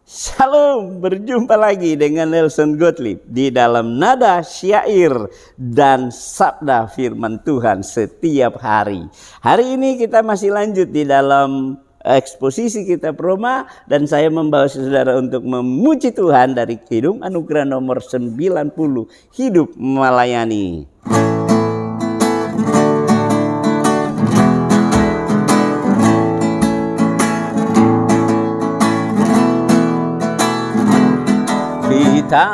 Shalom, berjumpa lagi dengan Nelson Gottlieb di dalam nada syair dan sabda firman Tuhan setiap hari. Hari ini kita masih lanjut di dalam eksposisi kitab Roma dan saya membawa saudara untuk memuji Tuhan dari Kidung Anugerah nomor 90, Hidup Melayani. Kita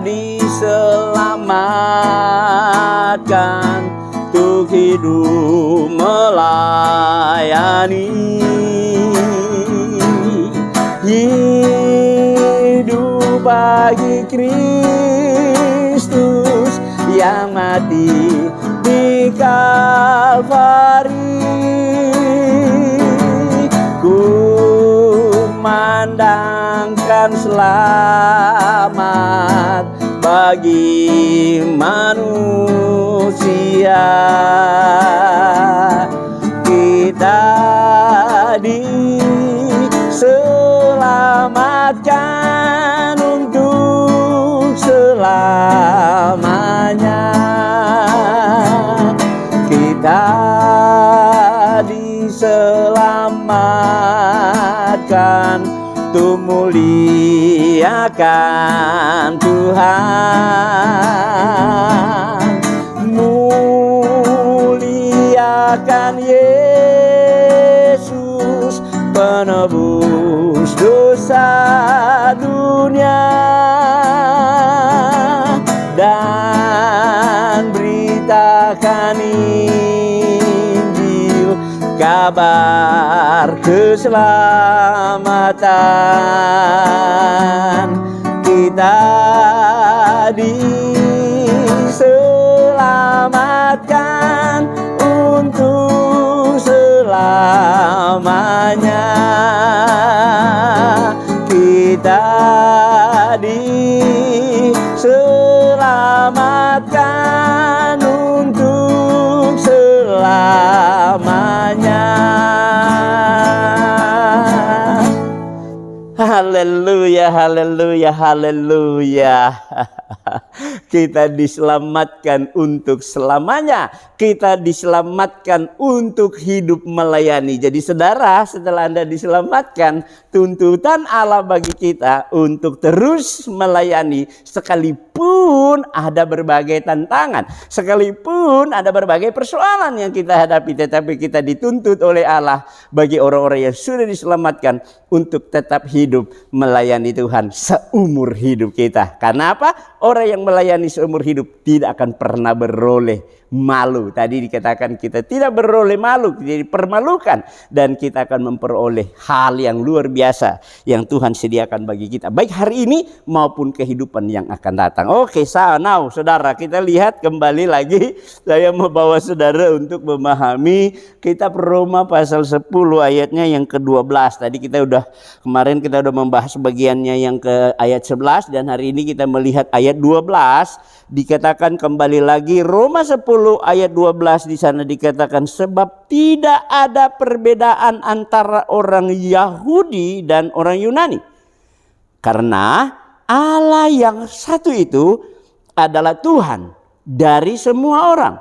diselamatkan untuk hidup melayani, hidup bagi Kristus yang mati di Kalvari. Kumandangkan selamat bagi manusia. Kita diselamatkan untuk selamanya. Kita diselamatkan untuk muliakan Tuhan, muliakan Yesus penebus dosa dunia, dan beritakan Injil, kabar keselamatan. Kita diselamatkan untuk selamanya. Kita diselamatkan untuk selamanya. Haleluya, haleluya, haleluya. Kita diselamatkan untuk selamanya. Kita diselamatkan untuk hidup melayani. Jadi saudara, setelah Anda diselamatkan, tuntutan Allah bagi kita untuk terus melayani sekalipun ada berbagai tantangan, sekalipun ada berbagai persoalan yang kita hadapi, tetapi kita dituntut oleh Allah bagi orang-orang yang sudah diselamatkan untuk tetap hidup melayani Tuhan seumur hidup kita. Karena apa? Orang yang melayani seumur hidup tidak akan pernah beroleh malu. Tadi dikatakan kita tidak beroleh malu, jadi permalukan, dan kita akan memperoleh hal yang luar biasa yang Tuhan sediakan bagi kita, baik hari ini maupun kehidupan yang akan datang. Oke, now saudara, kita lihat kembali lagi. Saya membawa saudara untuk memahami kitab Roma pasal 10 ayatnya yang ke-12. Tadi kemarin kita udah membahas bagiannya yang ke ayat 11, dan hari ini kita melihat ayat 12. Dikatakan kembali lagi Roma 10 ayat 12, di sana dikatakan sebab tidak ada perbedaan antara orang Yahudi dan orang Yunani, karena Allah yang satu itu adalah Tuhan dari semua orang,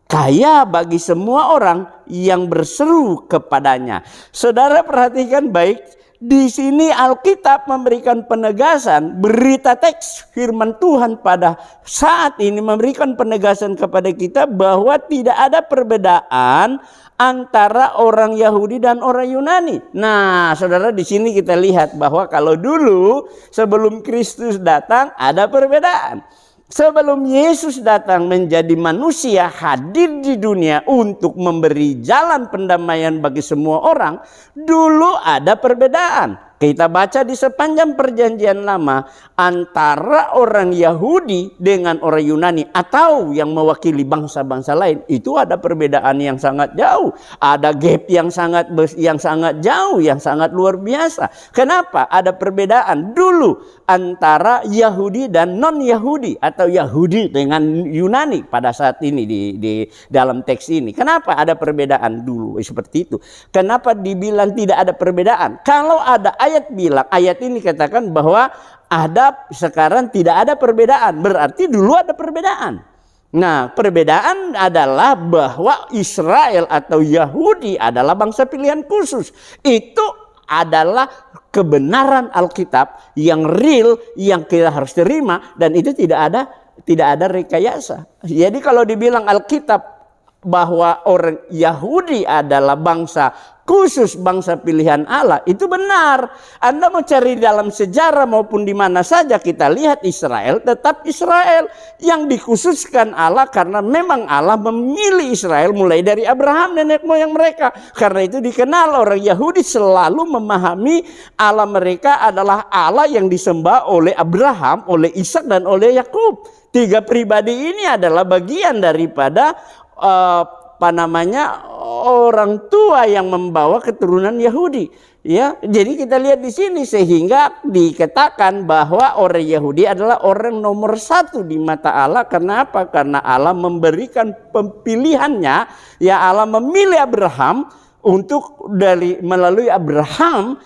kaya bagi semua orang yang berseru kepadanya. Saudara perhatikan baik. Di sini Alkitab memberikan penegasan, berita teks firman Tuhan pada saat ini memberikan penegasan kepada kita bahwa tidak ada perbedaan antara orang Yahudi dan orang Yunani. Nah, saudara, di sini kita lihat bahwa kalau dulu sebelum Kristus datang ada perbedaan. Sebelum Yesus datang menjadi manusia, hadir di dunia untuk memberi jalan pendamaian bagi semua orang, dulu ada perbedaan. Kita baca di sepanjang perjanjian lama antara orang Yahudi dengan orang Yunani atau yang mewakili bangsa-bangsa lain, itu ada perbedaan yang sangat jauh, ada gap yang sangat jauh, yang sangat luar biasa. Kenapa ada perbedaan dulu antara Yahudi dan non-Yahudi atau Yahudi dengan Yunani pada saat ini di dalam teks ini? Kenapa ada perbedaan dulu seperti itu? Kenapa dibilang tidak ada perbedaan? Kalau ada ayat bilang, ayat ini katakan bahwa sekarang tidak ada perbedaan, berarti dulu ada perbedaan. Nah, perbedaan adalah bahwa Israel atau Yahudi adalah bangsa pilihan khusus. Itu adalah kebenaran Alkitab yang real, yang kita harus terima, dan itu tidak ada rekayasa. Jadi kalau dibilang Alkitab bahwa orang Yahudi adalah bangsa khusus, bangsa pilihan Allah, itu benar. Anda mau cari dalam sejarah maupun di mana saja, kita lihat Israel tetap Israel yang dikhususkan Allah, karena memang Allah memilih Israel mulai dari Abraham nenek moyang mereka. Karena itu dikenal orang Yahudi selalu memahami Allah mereka adalah Allah yang disembah oleh Abraham, oleh Ishak dan oleh Yakub. Tiga pribadi ini adalah bagian daripada orang tua yang membawa keturunan Yahudi, ya. Jadi kita lihat di sini sehingga dikatakan bahwa orang Yahudi adalah orang nomor satu di mata Allah. Karena apa? Karena Allah memberikan pilihannya, ya. Allah memilih Abraham untuk melalui Abraham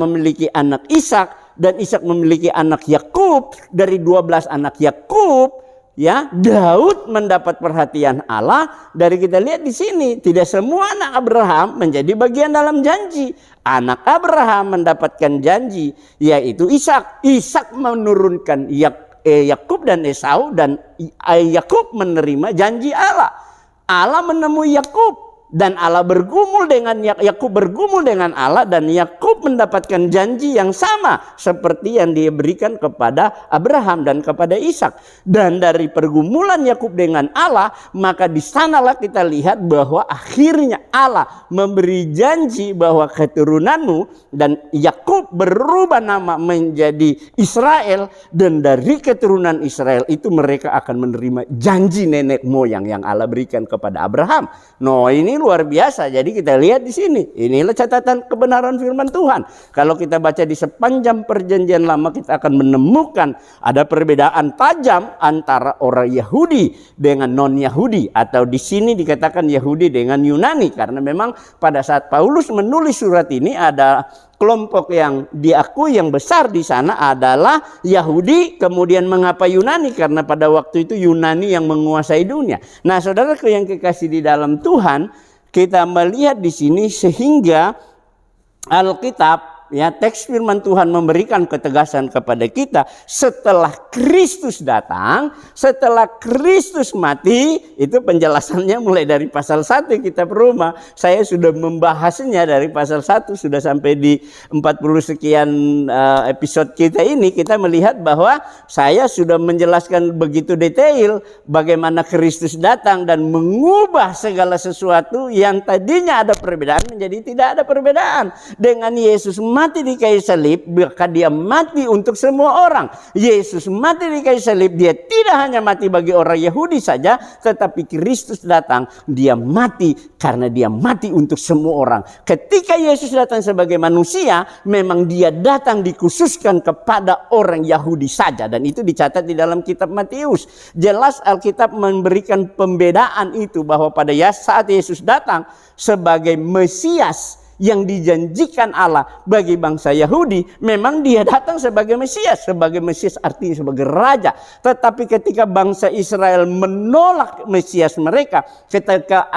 memiliki anak Ishak, dan Ishak memiliki anak Yakub. Dari 12 anak Yakub, ya, Daud mendapat perhatian Allah. Dari kita lihat di sini, tidak semua anak Abraham menjadi bagian dalam janji. Anak Abraham mendapatkan janji, yaitu Ishak. Ishak menurunkan Yakub dan Esau, dan Yakub menerima janji Allah. Allah menemui Yakub, dan Allah bergumul dengan Yakub bergumul dengan Allah, dan Yakub mendapatkan janji yang sama seperti yang dia berikan kepada Abraham dan kepada Ishak. Dan dari pergumulan Yakub dengan Allah, maka di sanalah kita lihat bahwa akhirnya Allah memberi janji bahwa keturunanmu, dan Yakub berubah nama menjadi Israel, dan dari keturunan Israel itu mereka akan menerima janji nenek moyang yang Allah berikan kepada Abraham. No, ini luar biasa. Jadi kita lihat di sini, inilah catatan kebenaran firman Tuhan. Kalau kita baca di sepanjang perjanjian lama, kita akan menemukan ada perbedaan tajam antara orang Yahudi dengan non-Yahudi, atau di sini dikatakan Yahudi dengan Yunani, karena memang pada saat Paulus menulis surat ini ada kelompok yang diakui yang besar di sana adalah Yahudi. Kemudian mengapa Yunani? Karena pada waktu itu Yunani yang menguasai dunia. Nah, saudaraku yang kekasih di dalam Tuhan, kita melihat di sini sehingga Alkitab, ya, teks firman Tuhan memberikan ketegasan kepada kita setelah Kristus datang, setelah Kristus mati. Itu penjelasannya mulai dari pasal 1 kitab Roma. Saya sudah membahasnya dari pasal 1 sudah sampai di 40 sekian episode kita ini. Kita melihat bahwa saya sudah menjelaskan begitu detail bagaimana Kristus datang dan mengubah segala sesuatu yang tadinya ada perbedaan menjadi tidak ada perbedaan. Dengan Yesus mati di kayu salib, maka dia mati untuk semua orang. Yesus mati di kayu salib, dia tidak hanya mati bagi orang Yahudi saja, tetapi Kristus datang, dia mati karena dia mati untuk semua orang. Ketika Yesus datang sebagai manusia, memang dia datang dikhususkan kepada orang Yahudi saja, dan itu dicatat di dalam kitab Matius. Jelas Alkitab memberikan pembedaan itu, bahwa pada saat Yesus datang sebagai Mesias yang dijanjikan Allah bagi bangsa Yahudi, memang dia datang sebagai Mesias. Sebagai Mesias artinya sebagai raja. Tetapi ketika bangsa Israel menolak Mesias mereka, ketika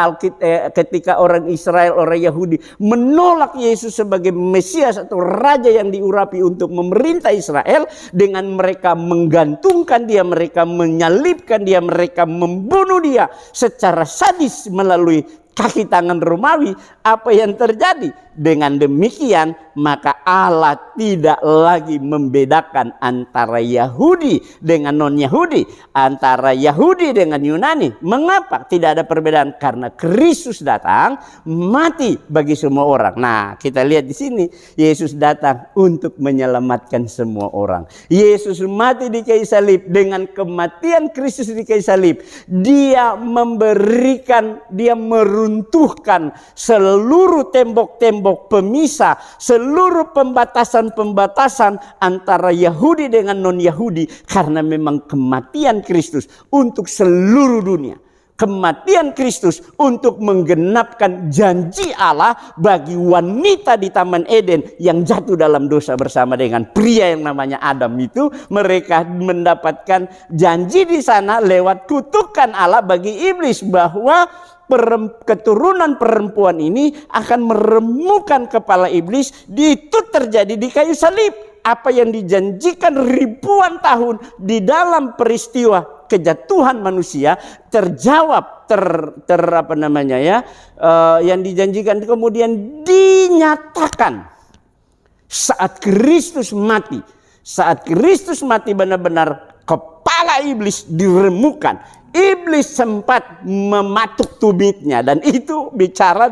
orang Israel, orang Yahudi menolak Yesus sebagai Mesias atau raja yang diurapi untuk memerintah Israel, dengan mereka menggantungkan dia, mereka menyalibkan dia, mereka membunuh dia secara sadis melalui kaki tangan Romawi, apa yang terjadi? Dengan demikian, maka Allah tidak lagi membedakan antara Yahudi dengan non-Yahudi, antara Yahudi dengan Yunani. Mengapa tidak ada perbedaan? Karena Kristus datang mati bagi semua orang. Nah, kita lihat di sini, Yesus datang untuk menyelamatkan semua orang. Yesus mati di kayu salib. Dengan kematian Kristus di kayu salib, dia memberikan, dia meruntuhkan seluruh tembok-tembok pemisah, seluruh pembatasan-pembatasan antara Yahudi dengan non-Yahudi, karena memang kematian Kristus untuk seluruh dunia. kematian Kristus untuk menggenapkan janji Allah bagi wanita di Taman Eden yang jatuh dalam dosa bersama dengan pria yang namanya Adam itu. Mereka mendapatkan janji di sana lewat kutukan Allah bagi iblis bahwa keturunan perempuan ini akan meremukkan kepala iblis. Itu terjadi di kayu salib. Apa yang dijanjikan ribuan tahun di dalam peristiwa kejatuhan manusia terjawab, yang dijanjikan kemudian dinyatakan saat Kristus mati. Saat Kristus mati benar-benar kepala iblis diremukkan. Iblis sempat mematuk tumitnya, dan itu bicara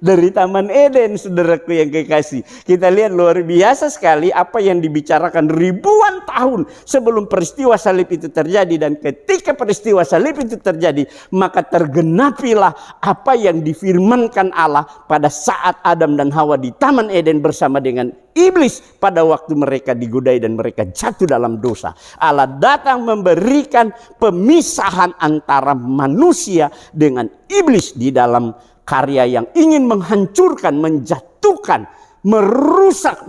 dari Taman Eden, saudaraku yang kekasih. Kita lihat luar biasa sekali apa yang dibicarakan ribuan tahun sebelum peristiwa salib itu terjadi, dan ketika peristiwa salib itu terjadi maka tergenapilah apa yang difirmankan Allah pada saat Adam dan Hawa di Taman Eden bersama dengan iblis pada waktu mereka digodai dan mereka jatuh dalam dosa. Allah datang memberikan pemisahan antara manusia dengan iblis di dalam karya yang ingin menghancurkan, menjatuhkan, merusak,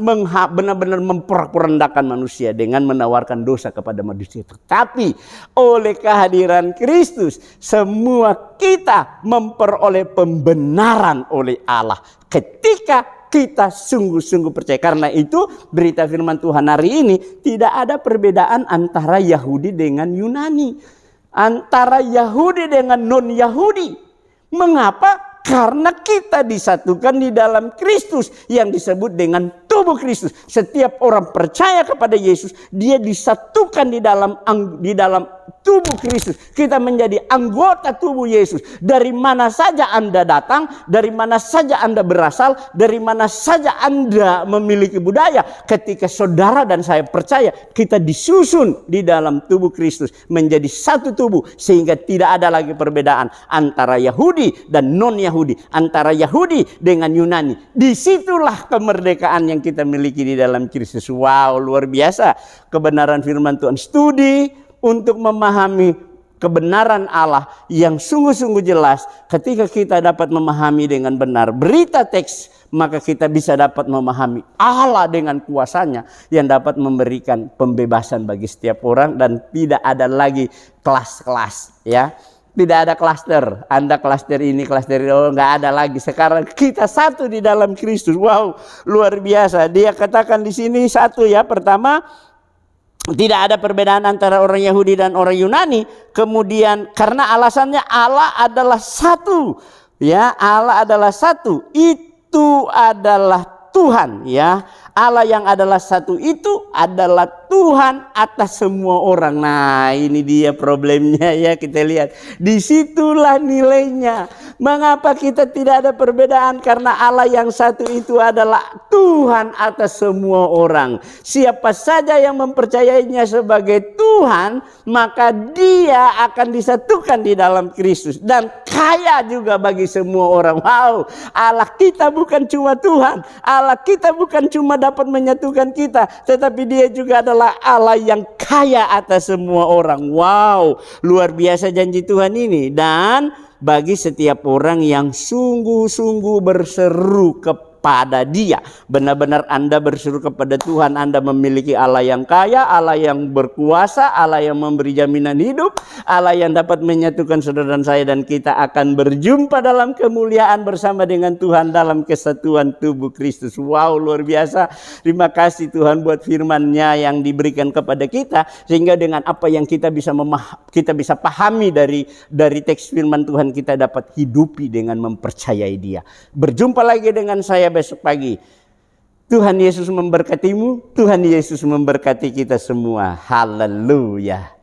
benar-benar memperrendakan manusia dengan menawarkan dosa kepada manusia. Tetapi oleh kehadiran Kristus semua kita memperoleh pembenaran oleh Allah ketika kita sungguh-sungguh percaya. Karena itu berita firman Tuhan hari ini tidak ada perbedaan antara Yahudi dengan Yunani, antara Yahudi dengan non-Yahudi. Mengapa? Karena kita disatukan di dalam Kristus yang disebut dengan tubuh Kristus. Setiap orang percaya kepada Yesus, dia disatukan di dalam tubuh Kristus. Kita menjadi anggota tubuh Yesus. Dari mana saja Anda datang, dari mana saja Anda berasal, dari mana saja Anda memiliki budaya, ketika saudara dan saya percaya, kita disusun di dalam tubuh Kristus menjadi satu tubuh, sehingga tidak ada lagi perbedaan antara Yahudi dan non-Yahudi, antara Yahudi dengan Yunani. Disitulah kemerdekaan yang kita miliki di dalam Kristus. Wow, luar biasa kebenaran firman Tuhan. Studi untuk memahami kebenaran Allah yang sungguh-sungguh jelas. Ketika kita dapat memahami dengan benar berita teks, maka kita bisa dapat memahami Allah dengan kuasanya yang dapat memberikan pembebasan bagi setiap orang, dan tidak ada lagi kelas-kelas, ya. Tidak ada klaster, Anda klaster ini, klaster itu, nggak ada lagi. Sekarang kita satu di dalam Kristus. Wow, luar biasa. Dia katakan di sini satu, ya. Pertama, tidak ada perbedaan antara orang Yahudi dan orang Yunani. Kemudian karena alasannya Allah adalah satu, ya. Allah adalah satu. Itu adalah Tuhan, ya. Allah yang adalah satu itu adalah Tuhan atas semua orang. Nah, ini dia problemnya, ya. Kita lihat disitulah nilainya. Mengapa kita tidak ada perbedaan? Karena Allah yang satu itu adalah Tuhan atas semua orang. Siapa saja yang mempercayainya sebagai Tuhan, maka dia akan disatukan di dalam Kristus dan kaya juga bagi semua orang. Wow, Allah kita bukan cuma Tuhan, Allah kita bukan cuma dapat menyatukan kita, tetapi dia juga adalah Allah yang kaya atas semua orang. Wow, luar biasa janji Tuhan ini. Dan bagi setiap orang yang sungguh-sungguh berseru kepada Dia, benar-benar Anda berseru kepada Tuhan, Anda memiliki Allah yang kaya, Allah yang berkuasa, Allah yang memberi jaminan hidup, Allah yang dapat menyatukan saudara dan saya, dan kita akan berjumpa dalam kemuliaan bersama dengan Tuhan dalam kesatuan tubuh Kristus. Wow, luar biasa. Terima kasih Tuhan buat firman-Nya yang diberikan kepada kita, sehingga dengan apa yang kita bisa pahami dari teks firman Tuhan, kita dapat hidupi dengan mempercayai Dia. Berjumpa lagi dengan saya besok pagi. Tuhan Yesus memberkatimu, Tuhan Yesus memberkati kita semua. Haleluya.